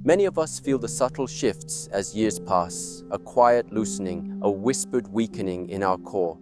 Many of us feel the subtle shifts as years pass, a quiet loosening, a whispered weakening in our core.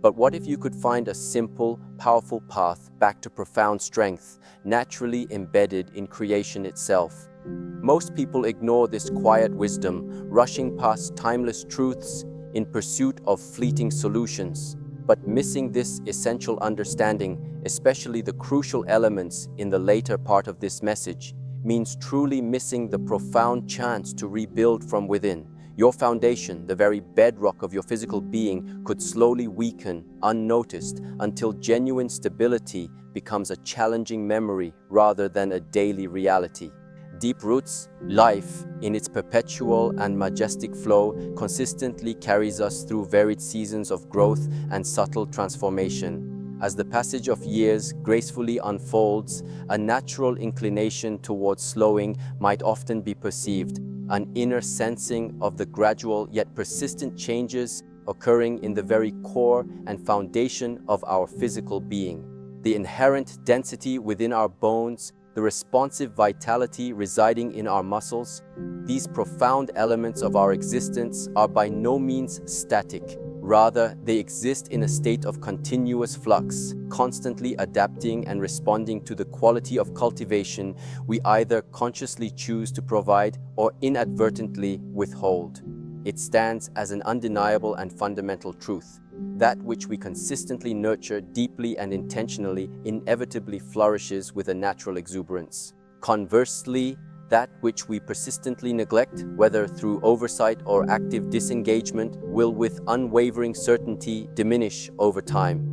But what if you could find a simple, powerful path back to profound strength, naturally embedded in creation itself? Most people ignore this quiet wisdom, rushing past timeless truths in pursuit of fleeting solutions. But missing this essential understanding, especially the crucial elements in the later part of this message, means truly missing the profound chance to rebuild from within. Your foundation, the very bedrock of your physical being, could slowly weaken, unnoticed, until genuine stability becomes a challenging memory rather than a daily reality. Deep roots, life, in its perpetual and majestic flow, consistently carries us through varied seasons of growth and subtle transformation. As the passage of years gracefully unfolds, a natural inclination towards slowing might often be perceived, an inner sensing of the gradual yet persistent changes occurring in the very core and foundation of our physical being. The inherent density within our bones, the responsive vitality residing in our muscles, these profound elements of our existence are by no means static. Rather, they exist in a state of continuous flux, constantly adapting and responding to the quality of cultivation we either consciously choose to provide or inadvertently withhold. It stands as an undeniable and fundamental truth. That which we consistently nurture deeply and intentionally inevitably flourishes with a natural exuberance. Conversely, that which we persistently neglect, whether through oversight or active disengagement, will with unwavering certainty diminish over time.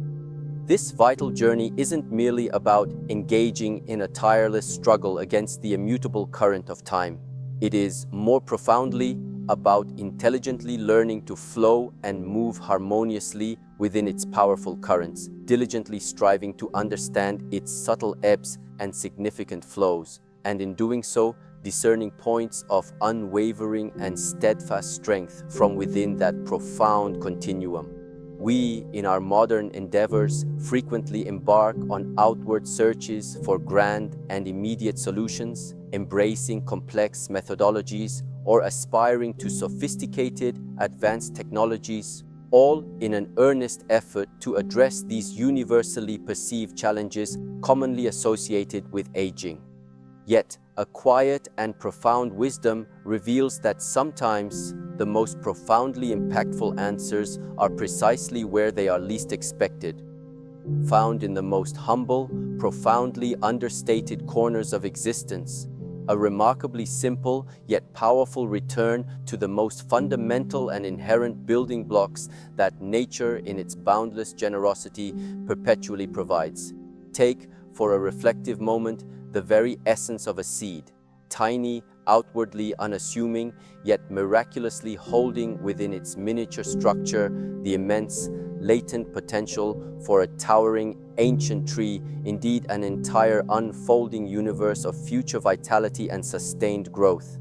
This vital journey isn't merely about engaging in a tireless struggle against the immutable current of time. It is more profoundly about intelligently learning to flow and move harmoniously within its powerful currents, diligently striving to understand its subtle ebbs and significant flows, and in doing so, discerning points of unwavering and steadfast strength from within that profound continuum. We, in our modern endeavors, frequently embark on outward searches for grand and immediate solutions, embracing complex methodologies or aspiring to sophisticated, advanced technologies, all in an earnest effort to address these universally perceived challenges commonly associated with aging. Yet, a quiet and profound wisdom reveals that sometimes the most profoundly impactful answers are precisely where they are least expected, found in the most humble, profoundly understated corners of existence. A remarkably simple yet powerful return to the most fundamental and inherent building blocks that nature in its boundless generosity perpetually provides. Take, for a reflective moment, the very essence of a seed, tiny, outwardly unassuming, yet miraculously holding within its miniature structure the immense, latent potential for a towering, ancient tree, indeed an entire unfolding universe of future vitality and sustained growth.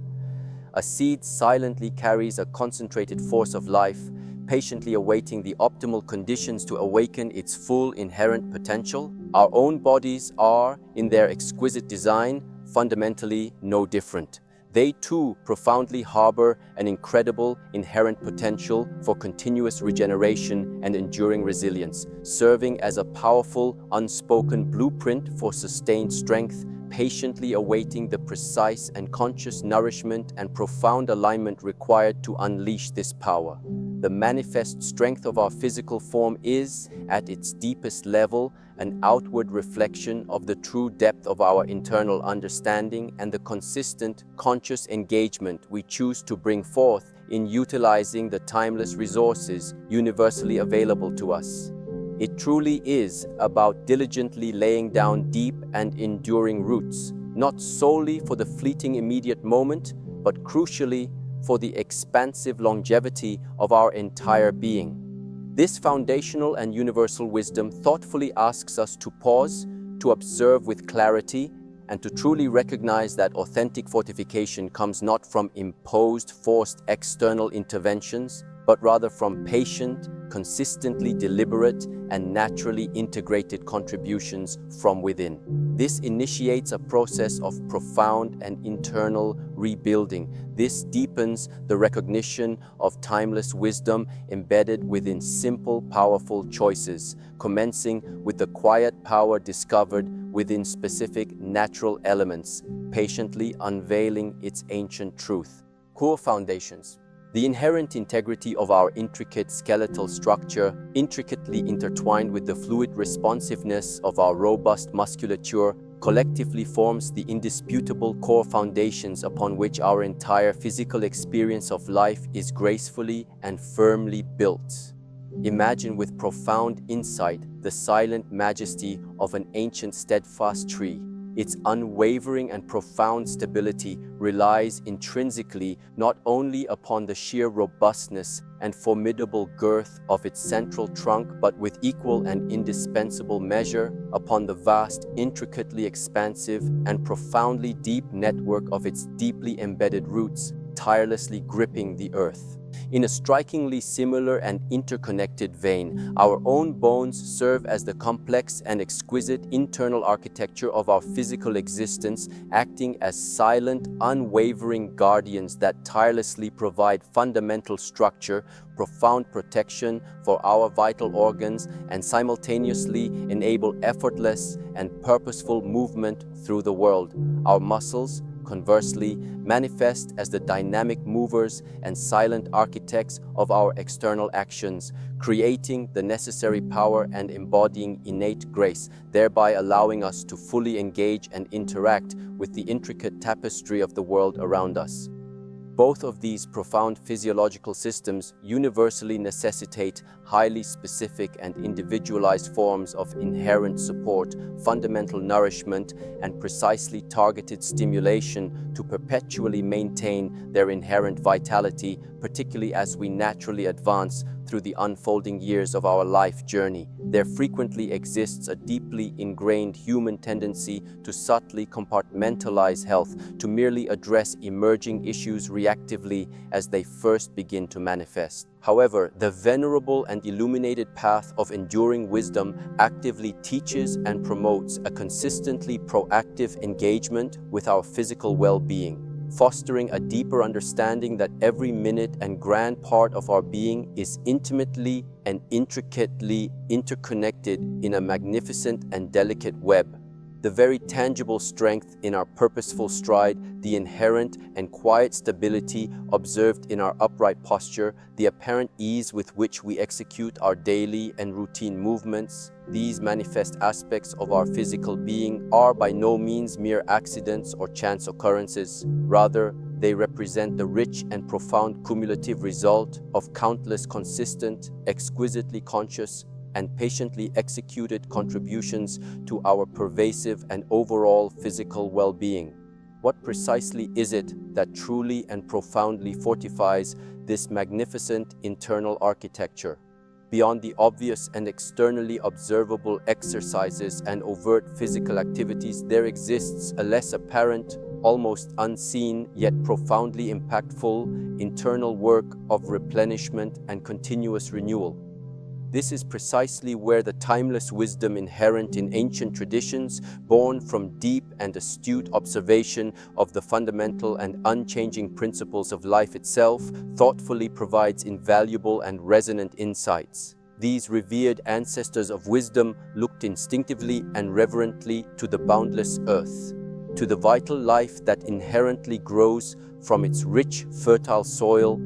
A seed silently carries a concentrated force of life, patiently awaiting the optimal conditions to awaken its full inherent potential. Our own bodies are, in their exquisite design, fundamentally no different. They too profoundly harbor an incredible inherent potential for continuous regeneration and enduring resilience, serving as a powerful, unspoken blueprint for sustained strength, patiently awaiting the precise and conscious nourishment and profound alignment required to unleash this power. The manifest strength of our physical form is, at its deepest level, an outward reflection of the true depth of our internal understanding and the consistent, conscious engagement we choose to bring forth in utilizing the timeless resources universally available to us. It truly is about diligently laying down deep and enduring roots, not solely for the fleeting immediate moment, but crucially for the expansive longevity of our entire being. This foundational and universal wisdom thoughtfully asks us to pause, to observe with clarity, and to truly recognize that authentic fortification comes not from imposed, forced external interventions, but rather from patient, consistently deliberate, and naturally integrated contributions from within. This initiates a process of profound and internal rebuilding. This deepens the recognition of timeless wisdom embedded within simple, powerful choices, commencing with the quiet power discovered within specific natural elements, patiently unveiling its ancient truth. Core foundations. The inherent integrity of our intricate skeletal structure, intricately intertwined with the fluid responsiveness of our robust musculature, collectively forms the indisputable core foundations upon which our entire physical experience of life is gracefully and firmly built. Imagine with profound insight the silent majesty of an ancient steadfast tree. Its unwavering and profound stability relies intrinsically not only upon the sheer robustness and formidable girth of its central trunk, but with equal and indispensable measure upon the vast, intricately expansive, and profoundly deep network of its deeply embedded roots, tirelessly gripping the earth. In a strikingly similar and interconnected vein, our own bones serve as the complex and exquisite internal architecture of our physical existence, acting as silent, unwavering guardians that tirelessly provide fundamental structure, profound protection for our vital organs, and simultaneously enable effortless and purposeful movement through the world. Our muscles, conversely, manifest as the dynamic movers and silent architects of our external actions, creating the necessary power and embodying innate grace, thereby allowing us to fully engage and interact with the intricate tapestry of the world around us. Both of these profound physiological systems universally necessitate highly specific and individualized forms of inherent support, fundamental nourishment, and precisely targeted stimulation to perpetually maintain their inherent vitality, particularly as we naturally advance through the unfolding years of our life journey. There frequently exists a deeply ingrained human tendency to subtly compartmentalize health, to merely address emerging issues reactively as they first begin to manifest. However, the venerable and illuminated path of enduring wisdom actively teaches and promotes a consistently proactive engagement with our physical well-being, fostering a deeper understanding that every minute and grand part of our being is intimately and intricately interconnected in a magnificent and delicate web. The very tangible strength in our purposeful stride, the inherent and quiet stability observed in our upright posture, the apparent ease with which we execute our daily and routine movements, these manifest aspects of our physical being are by no means mere accidents or chance occurrences. Rather, they represent the rich and profound cumulative result of countless consistent, exquisitely conscious, and patiently executed contributions to our pervasive and overall physical well-being. What precisely is it that truly and profoundly fortifies this magnificent internal architecture? Beyond the obvious and externally observable exercises and overt physical activities, there exists a less apparent, almost unseen, yet profoundly impactful internal work of replenishment and continuous renewal. This is precisely where the timeless wisdom inherent in ancient traditions, born from deep and astute observation of the fundamental and unchanging principles of life itself, thoughtfully provides invaluable and resonant insights. These revered ancestors of wisdom looked instinctively and reverently to the boundless earth, to the vital life that inherently grows from its rich, fertile soil,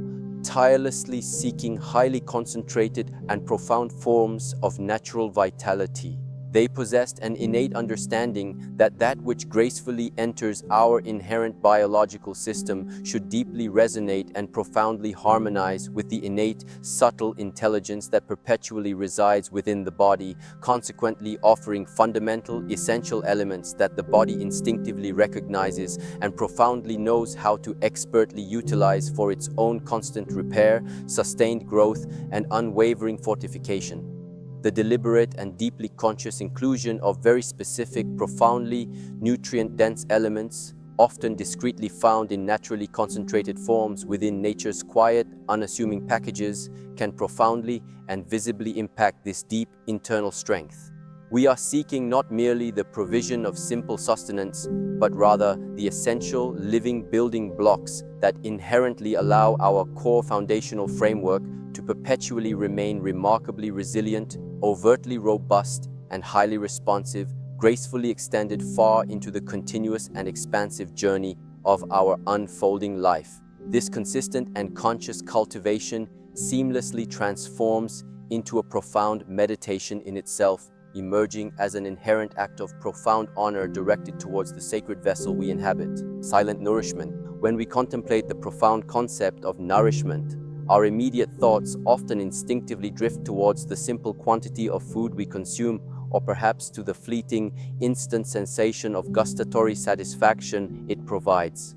tirelessly seeking highly concentrated and profound forms of natural vitality. They possessed an innate understanding that that which gracefully enters our inherent biological system should deeply resonate and profoundly harmonize with the innate, subtle intelligence that perpetually resides within the body, consequently offering fundamental, essential elements that the body instinctively recognizes and profoundly knows how to expertly utilize for its own constant repair, sustained growth, and unwavering fortification. The deliberate and deeply conscious inclusion of very specific, profoundly nutrient-dense elements, often discreetly found in naturally concentrated forms within nature's quiet, unassuming packages, can profoundly and visibly impact this deep internal strength. We are seeking not merely the provision of simple sustenance, but rather the essential living building blocks that inherently allow our core foundational framework to perpetually remain remarkably resilient, overtly robust, and highly responsive, gracefully extended far into the continuous and expansive journey of our unfolding life. This consistent and conscious cultivation seamlessly transforms into a profound meditation in itself, emerging as an inherent act of profound honor directed towards the sacred vessel we inhabit. Silent nourishment. When we contemplate the profound concept of nourishment, our immediate thoughts often instinctively drift towards the simple quantity of food we consume, or perhaps to the fleeting, instant sensation of gustatory satisfaction it provides.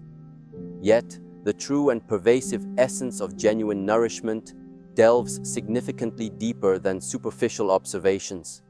Yet, the true and pervasive essence of genuine nourishment delves significantly deeper than superficial observations.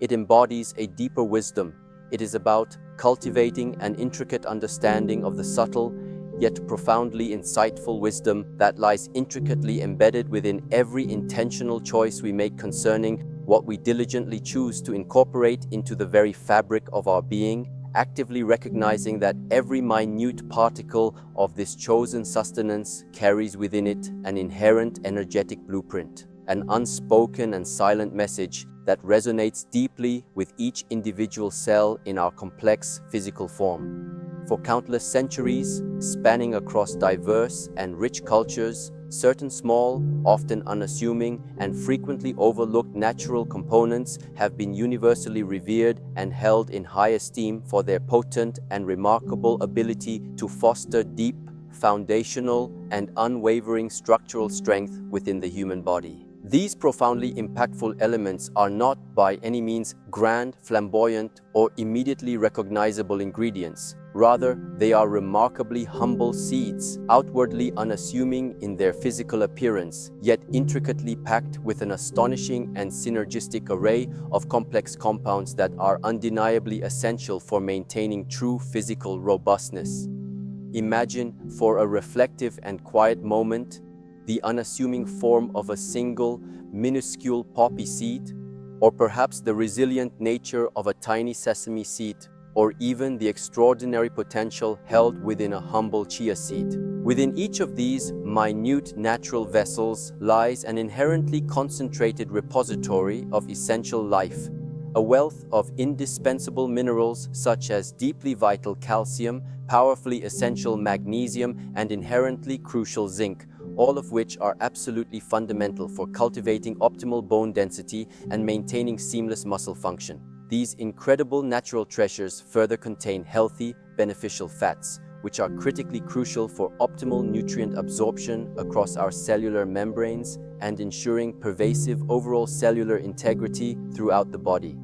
It embodies a deeper wisdom. It is about cultivating an intricate understanding of the subtle, yet profoundly insightful wisdom that lies intricately embedded within every intentional choice we make concerning what we diligently choose to incorporate into the very fabric of our being, actively recognizing that every minute particle of this chosen sustenance carries within it an inherent energetic blueprint, an unspoken and silent message that resonates deeply with each individual cell in our complex physical form. For countless centuries, spanning across diverse and rich cultures, certain small, often unassuming, and frequently overlooked natural components have been universally revered and held in high esteem for their potent and remarkable ability to foster deep, foundational, and unwavering structural strength within the human body. These profoundly impactful elements are not by any means grand, flamboyant, or immediately recognizable ingredients. Rather, they are remarkably humble seeds, outwardly unassuming in their physical appearance, yet intricately packed with an astonishing and synergistic array of complex compounds that are undeniably essential for maintaining true physical robustness. Imagine, for a reflective and quiet moment, the unassuming form of a single, minuscule poppy seed, or perhaps the resilient nature of a tiny sesame seed, or even the extraordinary potential held within a humble chia seed. Within each of these minute natural vessels lies an inherently concentrated repository of essential life, a wealth of indispensable minerals such as deeply vital calcium, powerfully essential magnesium, and inherently crucial zinc, all of which are absolutely fundamental for cultivating optimal bone density and maintaining seamless muscle function. These incredible natural treasures further contain healthy, beneficial fats, which are critically crucial for optimal nutrient absorption across our cellular membranes and ensuring pervasive overall cellular integrity throughout the body.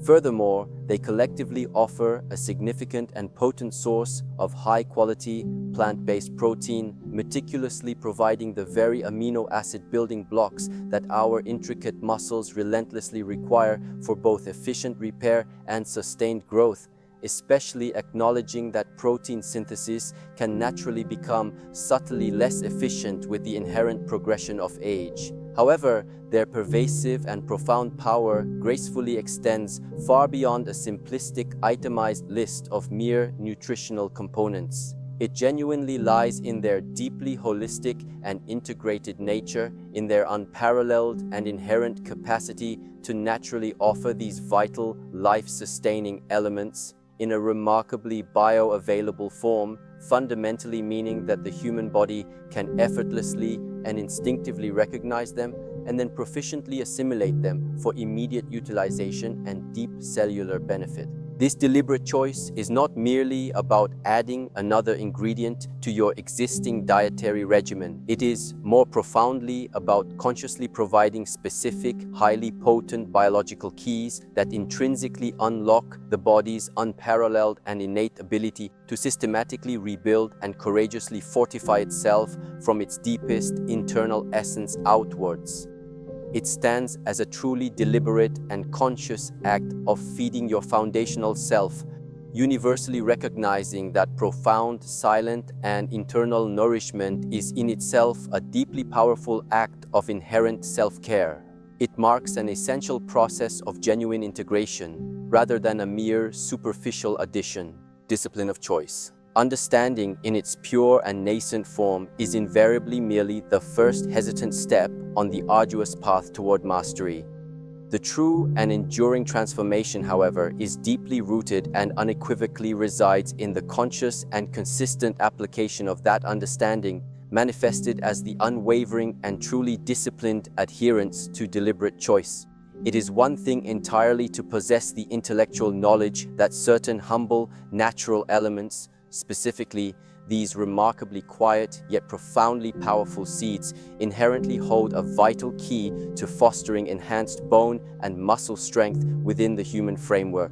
Furthermore, they collectively offer a significant and potent source of high-quality, plant-based protein, meticulously providing the very amino acid building blocks that our intricate muscles relentlessly require for both efficient repair and sustained growth, especially acknowledging that protein synthesis can naturally become subtly less efficient with the inherent progression of age. However, their pervasive and profound power gracefully extends far beyond a simplistic, itemized list of mere nutritional components. It genuinely lies in their deeply holistic and integrated nature, in their unparalleled and inherent capacity to naturally offer these vital, life-sustaining elements in a remarkably bioavailable form, fundamentally meaning that the human body can effortlessly and instinctively recognize them and then proficiently assimilate them for immediate utilization and deep cellular benefit. This deliberate choice is not merely about adding another ingredient to your existing dietary regimen. It is more profoundly about consciously providing specific, highly potent biological keys that intrinsically unlock the body's unparalleled and innate ability to systematically rebuild and courageously fortify itself from its deepest internal essence outwards. It stands as a truly deliberate and conscious act of feeding your foundational self, universally recognizing that profound, silent, and internal nourishment is in itself a deeply powerful act of inherent self-care. It marks an essential process of genuine integration, rather than a mere superficial addition. Discipline of choice. Understanding in its pure and nascent form is invariably merely the first hesitant step on the arduous path toward mastery. The true and enduring transformation, however, is deeply rooted and unequivocally resides in the conscious and consistent application of that understanding, manifested as the unwavering and truly disciplined adherence to deliberate choice. It is one thing entirely to possess the intellectual knowledge that certain humble, natural elements, specifically these remarkably quiet yet profoundly powerful seeds, inherently hold a vital key to fostering enhanced bone and muscle strength within the human framework.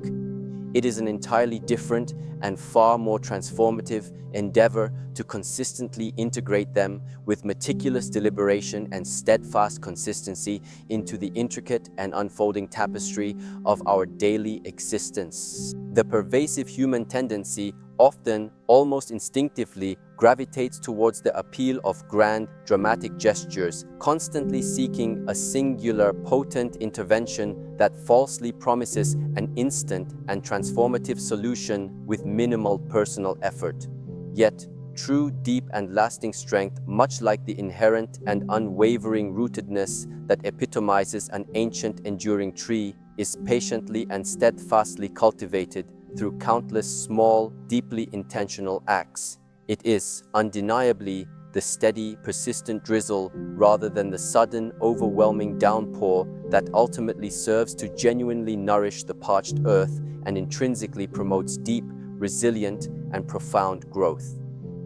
It is an entirely different and far more transformative endeavor to consistently integrate them with meticulous deliberation and steadfast consistency into the intricate and unfolding tapestry of our daily existence. The pervasive human tendency, often almost instinctively, gravitates towards the appeal of grand, dramatic gestures, constantly seeking a singular, potent intervention that falsely promises an instant and transformative solution with minimal personal effort. Yet, true, deep, and lasting strength, much like the inherent and unwavering rootedness that epitomizes an ancient, enduring tree, is patiently and steadfastly cultivated through countless small, deeply intentional acts. It is, undeniably, the steady, persistent drizzle rather than the sudden, overwhelming downpour that ultimately serves to genuinely nourish the parched earth and intrinsically promotes deep, resilient, and profound growth.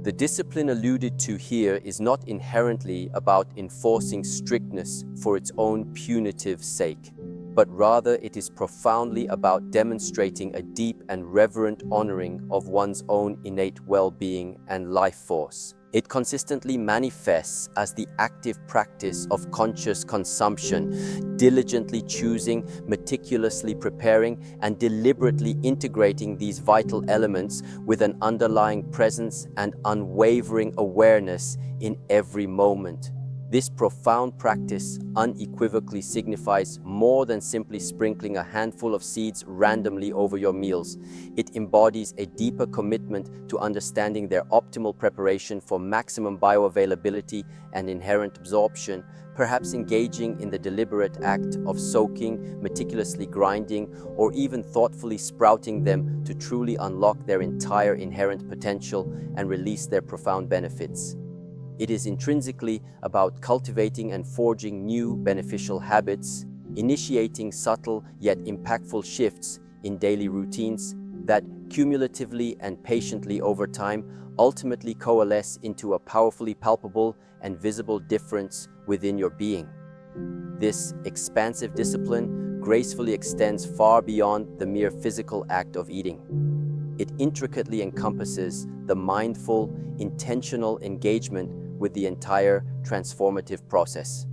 The discipline alluded to here is not inherently about enforcing strictness for its own punitive sake, but rather it is profoundly about demonstrating a deep and reverent honoring of one's own innate well-being and life force. It consistently manifests as the active practice of conscious consumption, diligently choosing, meticulously preparing, and deliberately integrating these vital elements with an underlying presence and unwavering awareness in every moment. This profound practice unequivocally signifies more than simply sprinkling a handful of seeds randomly over your meals. It embodies a deeper commitment to understanding their optimal preparation for maximum bioavailability and inherent absorption, perhaps engaging in the deliberate act of soaking, meticulously grinding, or even thoughtfully sprouting them to truly unlock their entire inherent potential and release their profound benefits. It is intrinsically about cultivating and forging new beneficial habits, initiating subtle yet impactful shifts in daily routines that cumulatively and patiently over time ultimately coalesce into a powerfully palpable and visible difference within your being. This expansive discipline gracefully extends far beyond the mere physical act of eating. It intricately encompasses the mindful, intentional engagement with the entire transformative process,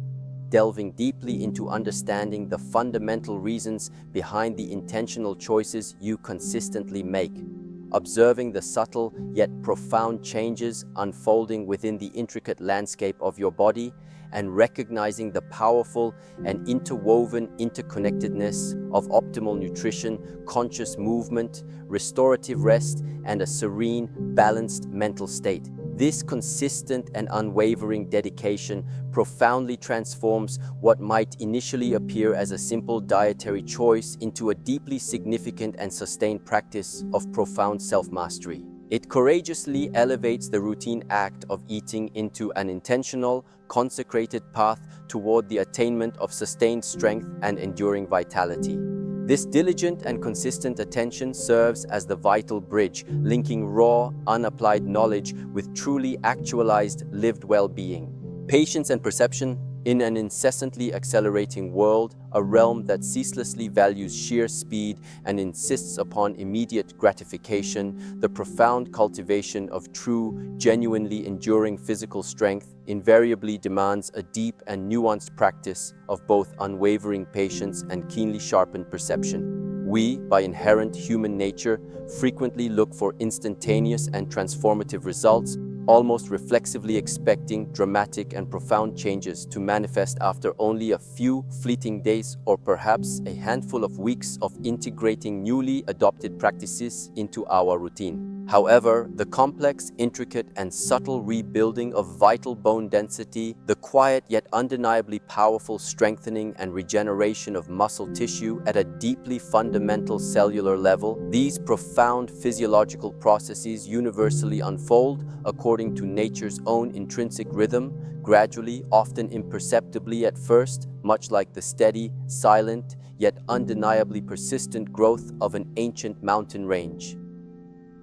delving deeply into understanding the fundamental reasons behind the intentional choices you consistently make, observing the subtle yet profound changes unfolding within the intricate landscape of your body, and recognizing the powerful and interwoven interconnectedness of optimal nutrition, conscious movement, restorative rest, and a serene, balanced mental state. This consistent and unwavering dedication profoundly transforms what might initially appear as a simple dietary choice into a deeply significant and sustained practice of profound self-mastery. It courageously elevates the routine act of eating into an intentional, consecrated path toward the attainment of sustained strength and enduring vitality. This diligent and consistent attention serves as the vital bridge, linking raw, unapplied knowledge with truly actualized, lived well-being. Patience and perception in an incessantly accelerating world, a realm that ceaselessly values sheer speed and insists upon immediate gratification, the profound cultivation of true, genuinely enduring physical strength invariably demands a deep and nuanced practice of both unwavering patience and keenly sharpened perception. We, by inherent human nature, frequently look for instantaneous and transformative results, almost reflexively expecting dramatic and profound changes to manifest after only a few fleeting days or perhaps a handful of weeks of integrating newly adopted practices into our routine. However, the complex, intricate, and subtle rebuilding of vital bone density, the quiet yet undeniably powerful strengthening and regeneration of muscle tissue at a deeply fundamental cellular level, these profound physiological processes universally unfold according to nature's own intrinsic rhythm, gradually, often imperceptibly at first, much like the steady, silent, yet undeniably persistent growth of an ancient mountain range.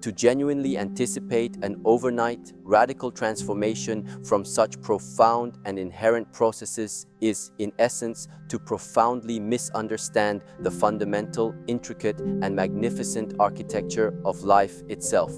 To genuinely anticipate an overnight, radical transformation from such profound and inherent processes is, in essence, to profoundly misunderstand the fundamental, intricate, and magnificent architecture of life itself.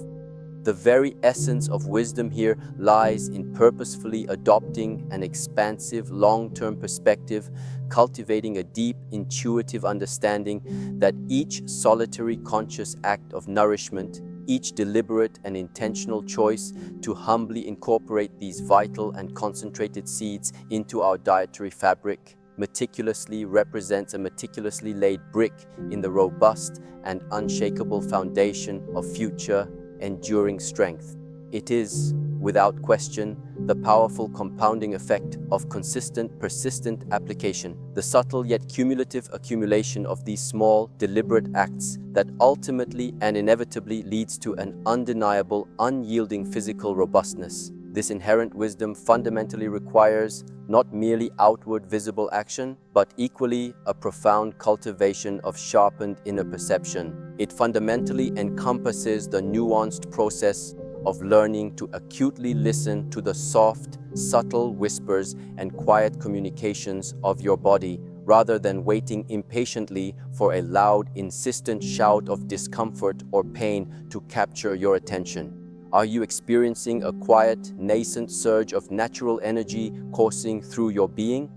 The very essence of wisdom here lies in purposefully adopting an expansive, long-term perspective, cultivating a deep, intuitive understanding that each solitary conscious act of nourishment, each deliberate and intentional choice to humbly incorporate these vital and concentrated seeds into our dietary fabric meticulously represents a meticulously laid brick in the robust and unshakable foundation of future enduring strength. It is, without question, the powerful compounding effect of consistent, persistent application, the subtle yet cumulative accumulation of these small, deliberate acts that ultimately and inevitably leads to an undeniable, unyielding physical robustness. This inherent wisdom fundamentally requires not merely outward visible action, but equally a profound cultivation of sharpened inner perception. It fundamentally encompasses the nuanced process of learning to acutely listen to the soft, subtle whispers and quiet communications of your body, rather than waiting impatiently for a loud, insistent shout of discomfort or pain to capture your attention. Are you experiencing a quiet, nascent surge of natural energy coursing through your being?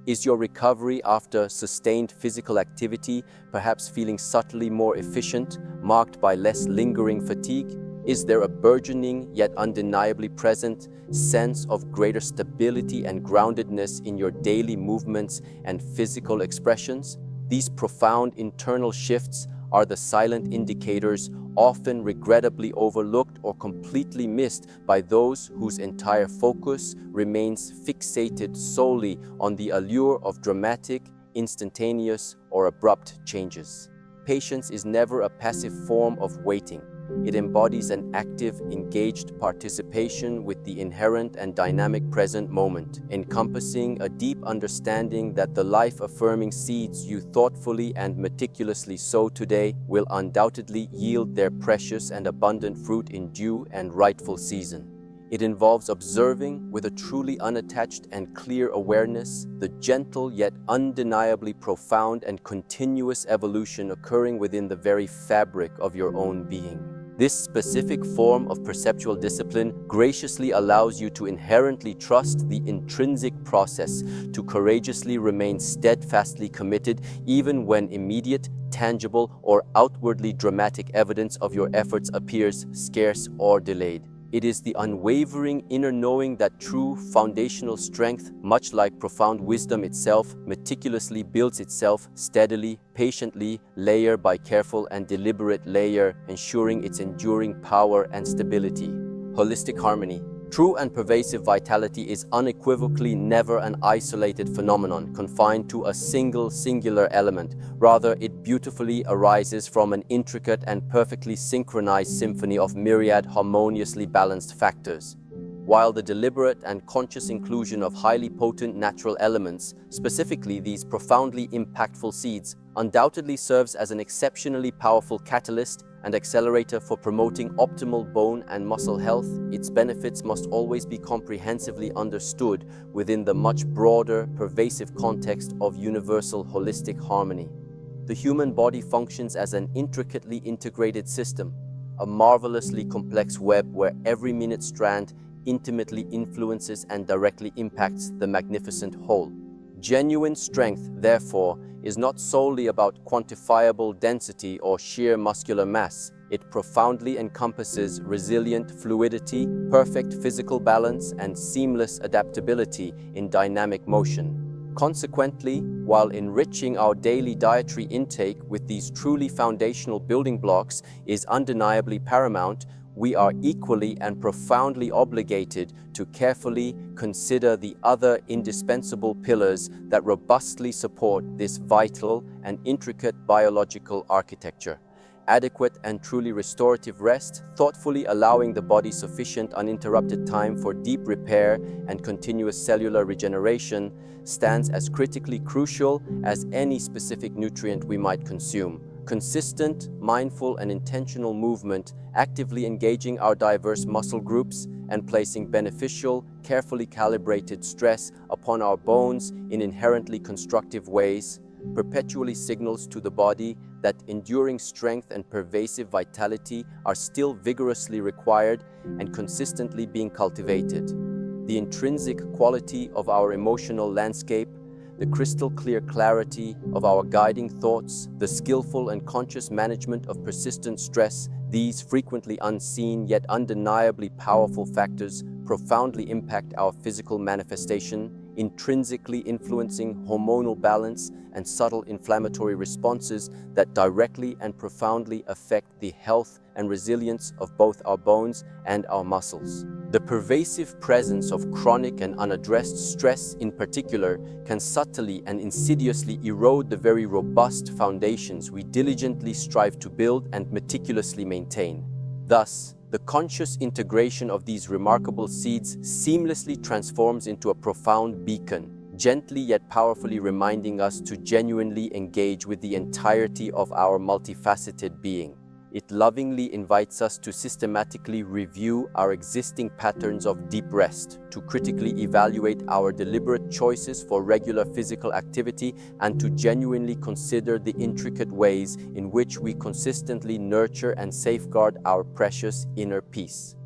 Is your recovery after sustained physical activity perhaps feeling subtly more efficient, marked by less lingering fatigue? Is there a burgeoning yet undeniably present sense of greater stability and groundedness in your daily movements and physical expressions? These profound internal shifts are the silent indicators often regrettably overlooked or completely missed by those whose entire focus remains fixated solely on the allure of dramatic, instantaneous, or abrupt changes. Patience is never a passive form of waiting. It embodies an active, engaged participation with the inherent and dynamic present moment, encompassing a deep understanding that the life-affirming seeds you thoughtfully and meticulously sow today will undoubtedly yield their precious and abundant fruit in due and rightful season. It involves observing, with a truly unattached and clear awareness, the gentle yet undeniably profound and continuous evolution occurring within the very fabric of your own being. This specific form of perceptual discipline graciously allows you to inherently trust the intrinsic process, to courageously remain steadfastly committed even when immediate, tangible, or outwardly dramatic evidence of your efforts appears scarce or delayed. It is the unwavering inner knowing that true foundational strength, much like profound wisdom itself, meticulously builds itself steadily, patiently, layer by careful and deliberate layer, ensuring its enduring power and stability. Holistic harmony. True and pervasive vitality is unequivocally never an isolated phenomenon confined to a singular element. Rather, it beautifully arises from an intricate and perfectly synchronized symphony of myriad harmoniously balanced factors. While the deliberate and conscious inclusion of highly potent natural elements, specifically these profoundly impactful seeds, undoubtedly serves as an exceptionally powerful catalyst and accelerator for promoting optimal bone and muscle health, its benefits must always be comprehensively understood within the much broader, pervasive context of universal holistic harmony. The human body functions as an intricately integrated system, a marvelously complex web where every minute strand intimately influences and directly impacts the magnificent whole. Genuine strength, therefore, is not solely about quantifiable density or sheer muscular mass. It profoundly encompasses resilient fluidity, perfect physical balance, and seamless adaptability in dynamic motion. Consequently, while enriching our daily dietary intake with these truly foundational building blocks is undeniably paramount, we are equally and profoundly obligated to carefully consider the other indispensable pillars that robustly support this vital and intricate biological architecture. Adequate and truly restorative rest, thoughtfully allowing the body sufficient uninterrupted time for deep repair and continuous cellular regeneration, stands as critically crucial as any specific nutrient we might consume. Consistent, mindful, and intentional movement, actively engaging our diverse muscle groups and placing beneficial, carefully calibrated stress upon our bones in inherently constructive ways, perpetually signals to the body that enduring strength and pervasive vitality are still vigorously required and consistently being cultivated. The intrinsic quality of our emotional landscape, the crystal clear clarity of our guiding thoughts, the skillful and conscious management of persistent stress, these frequently unseen yet undeniably powerful factors profoundly impact our physical manifestation, intrinsically influencing hormonal balance and subtle inflammatory responses that directly and profoundly affect the health and resilience of both our bones and our muscles. The pervasive presence of chronic and unaddressed stress in particular can subtly and insidiously erode the very robust foundations we diligently strive to build and meticulously maintain. Thus, the conscious integration of these remarkable seeds seamlessly transforms into a profound beacon, gently yet powerfully reminding us to genuinely engage with the entirety of our multifaceted being. It lovingly invites us to systematically review our existing patterns of deep rest, to critically evaluate our deliberate choices for regular physical activity, and to genuinely consider the intricate ways in which we consistently nurture and safeguard our precious inner peace.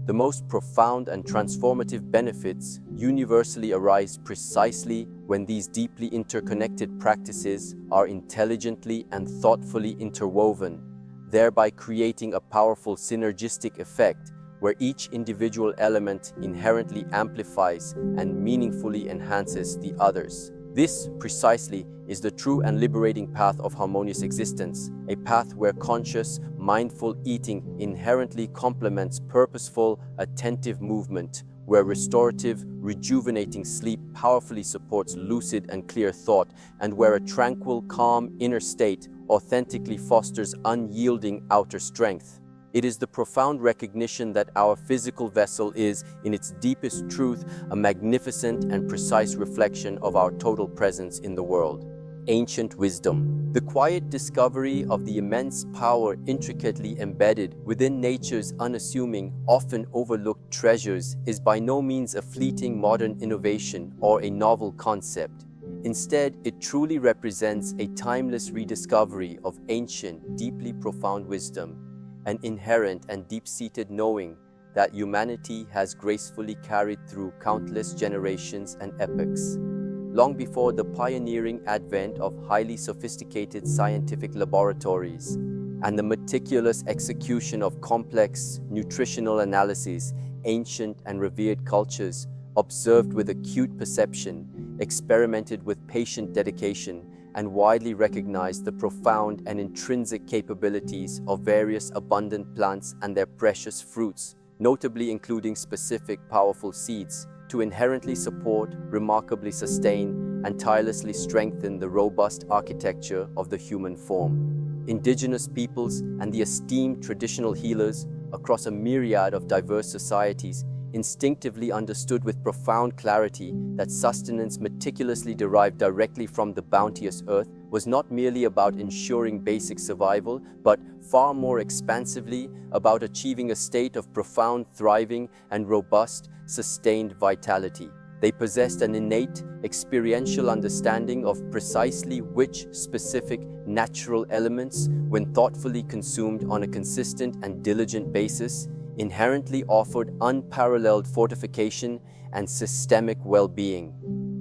The most profound and transformative benefits universally arise precisely when these deeply interconnected practices are intelligently and thoughtfully interwoven, thereby creating a powerful synergistic effect where each individual element inherently amplifies and meaningfully enhances the others. This, precisely, is the true and liberating path of harmonious existence, a path where conscious, mindful eating inherently complements purposeful, attentive movement, where restorative, rejuvenating sleep powerfully supports lucid and clear thought, and where a tranquil, calm inner state authentically fosters unyielding outer strength. It is the profound recognition that our physical vessel is, in its deepest truth, a magnificent and precise reflection of our total presence in the world. Ancient wisdom. The quiet discovery of the immense power intricately embedded within nature's unassuming, often overlooked treasures is by no means a fleeting modern innovation or a novel concept. Instead, it truly represents a timeless rediscovery of ancient, deeply profound wisdom, an inherent and deep-seated knowing that humanity has gracefully carried through countless generations and epochs. Long before the pioneering advent of highly sophisticated scientific laboratories and the meticulous execution of complex nutritional analyses, ancient and revered cultures observed with acute perception, experimented with patient dedication, and widely recognized the profound and intrinsic capabilities of various abundant plants and their precious fruits, notably including specific powerful seeds, to inherently support, remarkably sustain, and tirelessly strengthen the robust architecture of the human form. Indigenous peoples and the esteemed traditional healers across a myriad of diverse societies instinctively understood with profound clarity that sustenance meticulously derived directly from the bounteous earth was not merely about ensuring basic survival, but far more expansively about achieving a state of profound thriving and robust, sustained vitality. They possessed an innate, experiential understanding of precisely which specific natural elements, when thoughtfully consumed on a consistent and diligent basis, inherently offered unparalleled fortification and systemic well-being.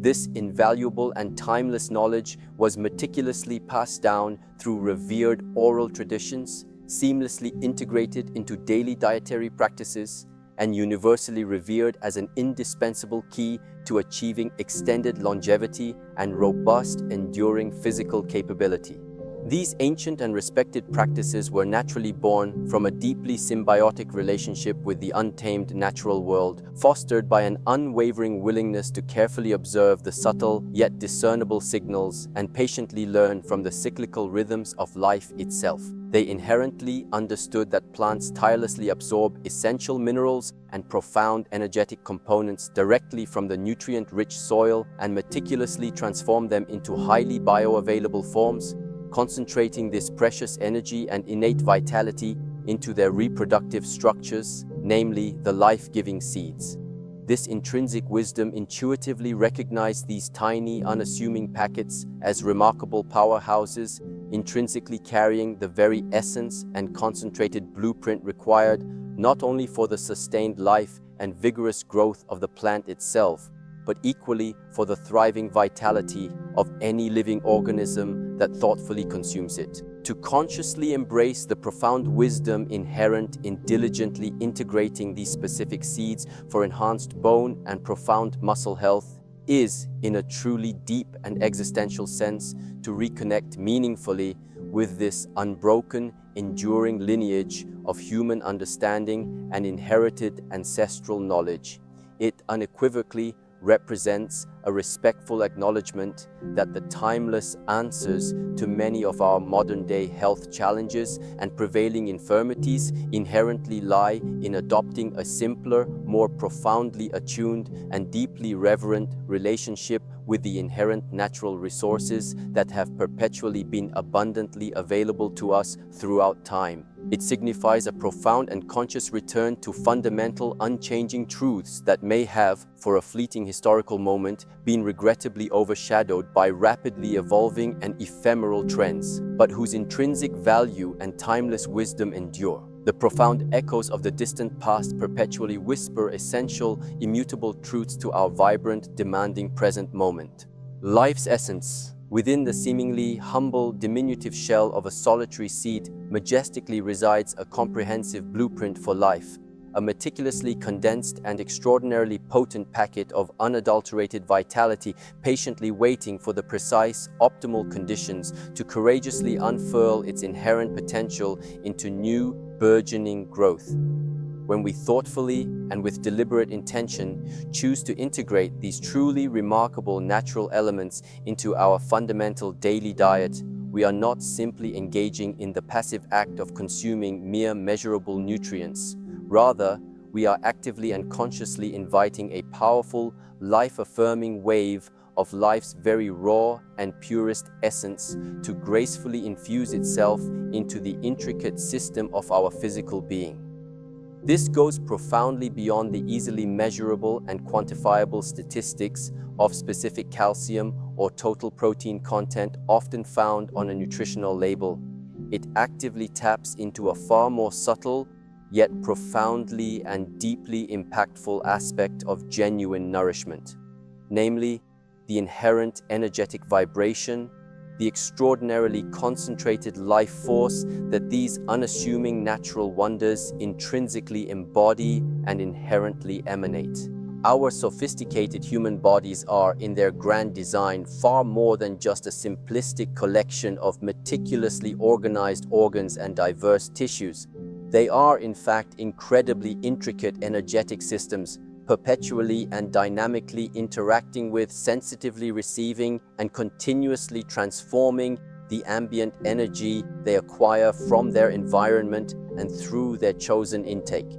This invaluable and timeless knowledge was meticulously passed down through revered oral traditions, seamlessly integrated into daily dietary practices, and universally revered as an indispensable key to achieving extended longevity and robust, enduring physical capability. These ancient and respected practices were naturally born from a deeply symbiotic relationship with the untamed natural world, fostered by an unwavering willingness to carefully observe the subtle yet discernible signals and patiently learn from the cyclical rhythms of life itself. They inherently understood that plants tirelessly absorb essential minerals and profound energetic components directly from the nutrient-rich soil and meticulously transform them into highly bioavailable forms, concentrating this precious energy and innate vitality into their reproductive structures, namely the life-giving seeds. This intrinsic wisdom intuitively recognized these tiny, unassuming packets as remarkable powerhouses, intrinsically carrying the very essence and concentrated blueprint required not only for the sustained life and vigorous growth of the plant itself, but equally for the thriving vitality of any living organism that thoughtfully consumes it. To consciously embrace the profound wisdom inherent in diligently integrating these specific seeds for enhanced bone and profound muscle health is, in a truly deep and existential sense, to reconnect meaningfully with this unbroken, enduring lineage of human understanding and inherited ancestral knowledge. It unequivocally represents a respectful acknowledgement that the timeless answers to many of our modern-day health challenges and prevailing infirmities inherently lie in adopting a simpler, more profoundly attuned, and deeply reverent relationship with the inherent natural resources that have perpetually been abundantly available to us throughout time. It signifies a profound and conscious return to fundamental, unchanging truths that may have, for a fleeting historical moment, been regrettably overshadowed by rapidly evolving and ephemeral trends, but whose intrinsic value and timeless wisdom endure. The profound echoes of the distant past perpetually whisper essential, immutable truths to our vibrant, demanding present moment. Life's essence, within the seemingly humble, diminutive shell of a solitary seed, majestically resides a comprehensive blueprint for life, a meticulously condensed and extraordinarily potent packet of unadulterated vitality, patiently waiting for the precise, optimal conditions to courageously unfurl its inherent potential into new, burgeoning growth. When we thoughtfully and with deliberate intention choose to integrate these truly remarkable natural elements into our fundamental daily diet, we are not simply engaging in the passive act of consuming mere measurable nutrients. Rather, we are actively and consciously inviting a powerful, life-affirming wave of life's very raw and purest essence to gracefully infuse itself into the intricate system of our physical being. This goes profoundly beyond the easily measurable and quantifiable statistics of specific calcium or total protein content often found on a nutritional label. It actively taps into a far more subtle, yet profoundly and deeply impactful aspect of genuine nourishment, namely the inherent energetic vibration, the extraordinarily concentrated life force that these unassuming natural wonders intrinsically embody and inherently emanate. Our sophisticated human bodies are, in their grand design, far more than just a simplistic collection of meticulously organized organs and diverse tissues. They are, in fact, incredibly intricate energetic systems, perpetually and dynamically interacting with, sensitively receiving, and continuously transforming the ambient energy they acquire from their environment and through their chosen intake.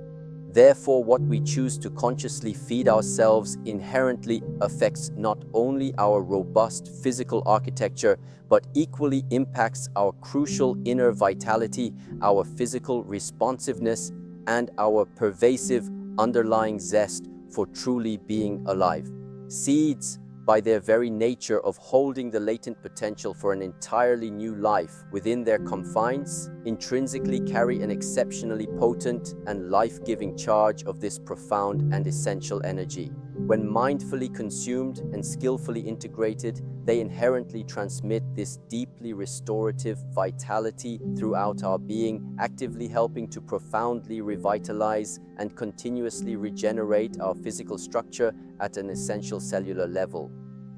Therefore, what we choose to consciously feed ourselves inherently affects not only our robust physical architecture, but equally impacts our crucial inner vitality, our physical responsiveness, and our pervasive underlying zest for truly being alive. Seeds, by their very nature of holding the latent potential for an entirely new life within their confines, intrinsically carry an exceptionally potent and life-giving charge of this profound and essential energy. When mindfully consumed and skillfully integrated, they inherently transmit this deeply restorative vitality throughout our being, actively helping to profoundly revitalize and continuously regenerate our physical structure at an essential cellular level.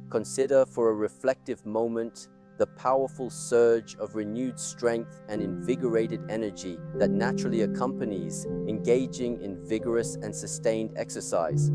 Consider for a reflective moment the powerful surge of renewed strength and invigorated energy that naturally accompanies engaging in vigorous and sustained exercise.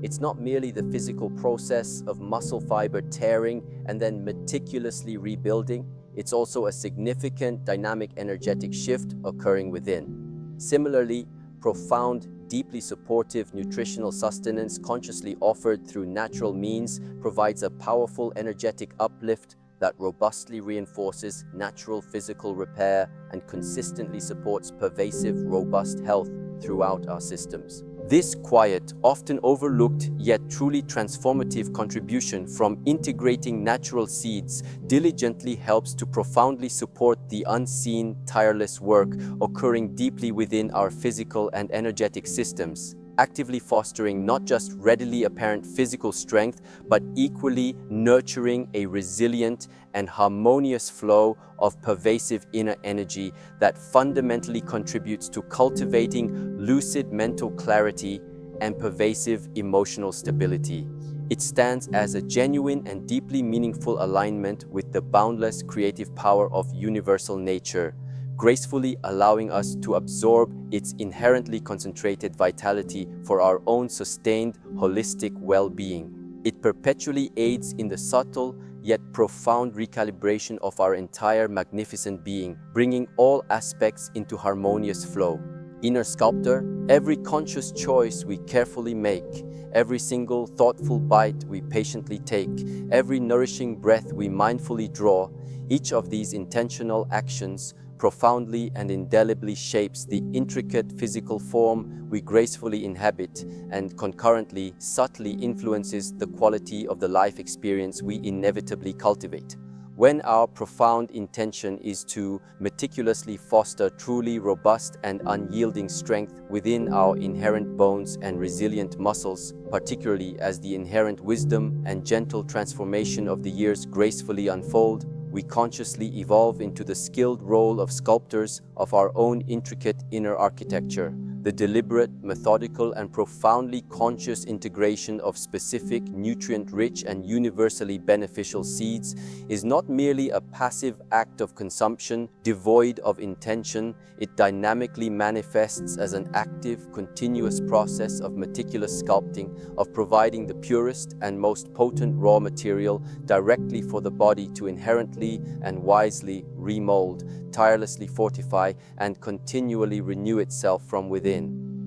It's not merely the physical process of muscle fiber tearing and then meticulously rebuilding, it's also a significant dynamic energetic shift occurring within. Similarly, profound, deeply supportive nutritional sustenance consciously offered through natural means provides a powerful energetic uplift that robustly reinforces natural physical repair and consistently supports pervasive, robust health throughout our systems. This quiet, often overlooked, yet truly transformative contribution from integrating natural seeds diligently helps to profoundly support the unseen, tireless work occurring deeply within our physical and energetic systems, actively fostering not just readily apparent physical strength, but equally nurturing a resilient and harmonious flow of pervasive inner energy that fundamentally contributes to cultivating lucid mental clarity and pervasive emotional stability. It stands as a genuine and deeply meaningful alignment with the boundless creative power of universal nature, gracefully allowing us to absorb its inherently concentrated vitality for our own sustained, holistic well-being. It perpetually aids in the subtle yet profound recalibration of our entire magnificent being, bringing all aspects into harmonious flow. Inner sculptor, every conscious choice we carefully make, every single thoughtful bite we patiently take, every nourishing breath we mindfully draw, each of these intentional actions profoundly and indelibly shapes the intricate physical form we gracefully inhabit and concurrently subtly influences the quality of the life experience we inevitably cultivate. When our profound intention is to meticulously foster truly robust and unyielding strength within our inherent bones and resilient muscles, particularly as the inherent wisdom and gentle transformation of the years gracefully unfold, we consciously evolve into the skilled role of sculptors of our own intricate inner architecture. The deliberate, methodical, and profoundly conscious integration of specific, nutrient-rich, and universally beneficial seeds is not merely a passive act of consumption devoid of intention. It dynamically manifests as an active, continuous process of meticulous sculpting, of providing the purest and most potent raw material directly for the body to inherently and wisely remold, tirelessly fortify, and continually renew itself from within.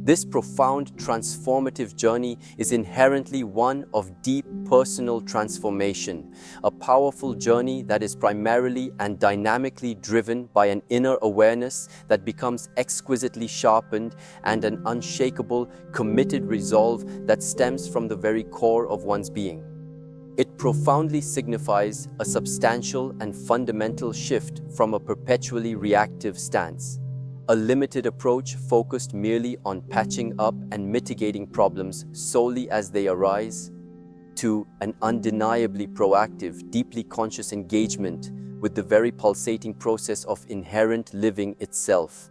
This profound transformative journey is inherently one of deep personal transformation, a powerful journey that is primarily and dynamically driven by an inner awareness that becomes exquisitely sharpened and an unshakable, committed resolve that stems from the very core of one's being. It profoundly signifies a substantial and fundamental shift from a perpetually reactive stance, a limited approach focused merely on patching up and mitigating problems solely as they arise, to an undeniably proactive, deeply conscious engagement with the very pulsating process of inherent living itself.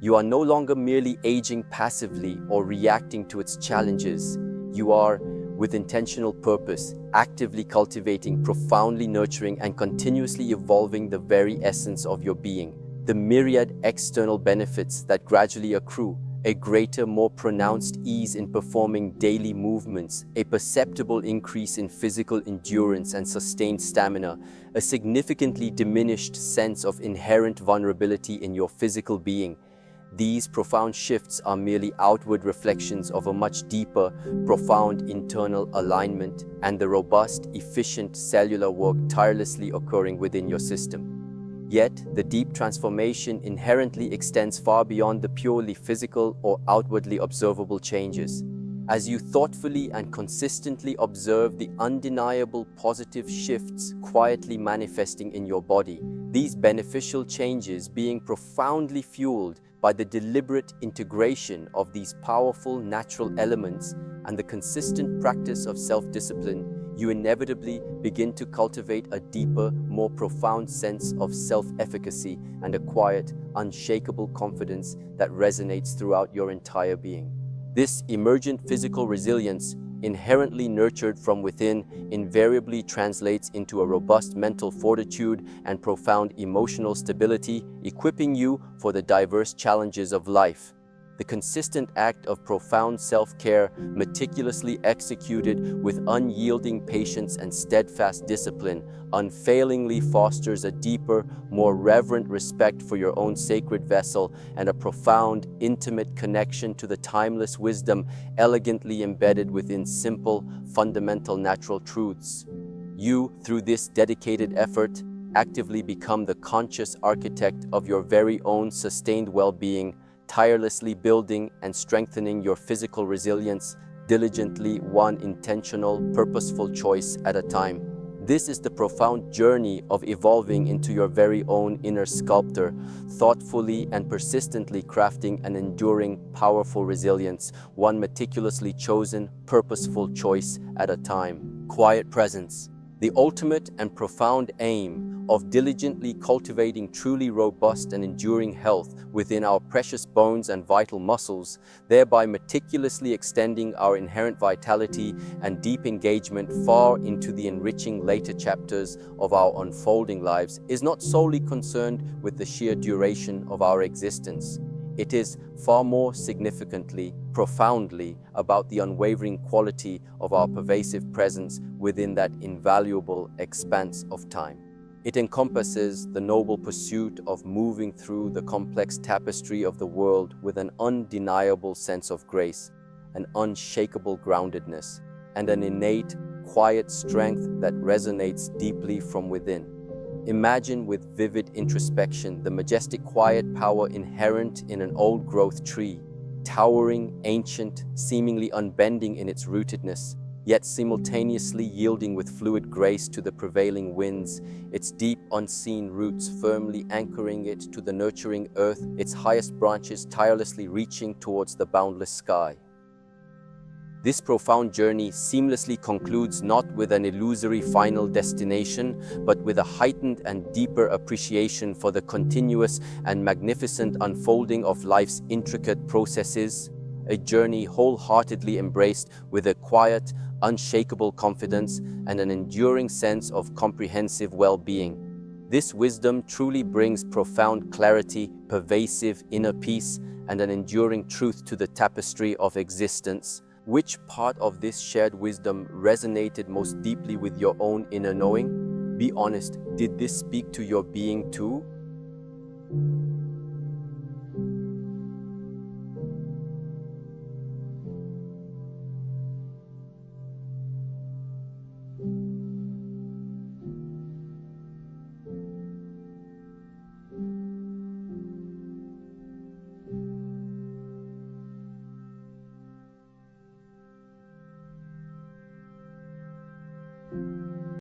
You are no longer merely aging passively or reacting to its challenges. You are, with intentional purpose, actively cultivating, profoundly nurturing, and continuously evolving the very essence of your being. The myriad external benefits that gradually accrue, a greater, more pronounced ease in performing daily movements, a perceptible increase in physical endurance and sustained stamina, a significantly diminished sense of inherent vulnerability in your physical being. These profound shifts are merely outward reflections of a much deeper, profound internal alignment and the robust, efficient cellular work tirelessly occurring within your system. Yet, the deep transformation inherently extends far beyond the purely physical or outwardly observable changes. As you thoughtfully and consistently observe the undeniable positive shifts quietly manifesting in your body, these beneficial changes being profoundly fueled By the deliberate integration of these powerful natural elements and the consistent practice of self-discipline, you inevitably begin to cultivate a deeper, more profound sense of self-efficacy and a quiet, unshakable confidence that resonates throughout your entire being. This emergent physical resilience, inherently nurtured from within, invariably translates into a robust mental fortitude and profound emotional stability, equipping you for the diverse challenges of life. The consistent act of profound self-care, meticulously executed with unyielding patience and steadfast discipline, unfailingly fosters a deeper, more reverent respect for your own sacred vessel and a profound, intimate connection to the timeless wisdom elegantly embedded within simple, fundamental natural truths. You, through this dedicated effort, actively become the conscious architect of your very own sustained well-being, tirelessly building and strengthening your physical resilience, diligently one intentional, purposeful choice at a time. This is the profound journey of evolving into your very own inner sculptor, thoughtfully and persistently crafting an enduring, powerful resilience, one meticulously chosen, purposeful choice at a time. Quiet presence. The ultimate and profound aim of diligently cultivating truly robust and enduring health within our precious bones and vital muscles, thereby meticulously extending our inherent vitality and deep engagement far into the enriching later chapters of our unfolding lives, is not solely concerned with the sheer duration of our existence. It is far more significantly, profoundly about the unwavering quality of our pervasive presence within that invaluable expanse of time. It encompasses the noble pursuit of moving through the complex tapestry of the world with an undeniable sense of grace, an unshakable groundedness, and an innate, quiet strength that resonates deeply from within. Imagine with vivid introspection the majestic quiet power inherent in an old-growth tree, towering, ancient, seemingly unbending in its rootedness, yet simultaneously yielding with fluid grace to the prevailing winds, its deep unseen roots firmly anchoring it to the nurturing earth, its highest branches tirelessly reaching towards the boundless sky. This profound journey seamlessly concludes not with an illusory final destination, but with a heightened and deeper appreciation for the continuous and magnificent unfolding of life's intricate processes, a journey wholeheartedly embraced with a quiet, unshakable confidence and an enduring sense of comprehensive well-being. This wisdom truly brings profound clarity, pervasive inner peace, and an enduring truth to the tapestry of existence. Which part of this shared wisdom resonated most deeply with your own inner knowing? Be honest, did this speak to your being too?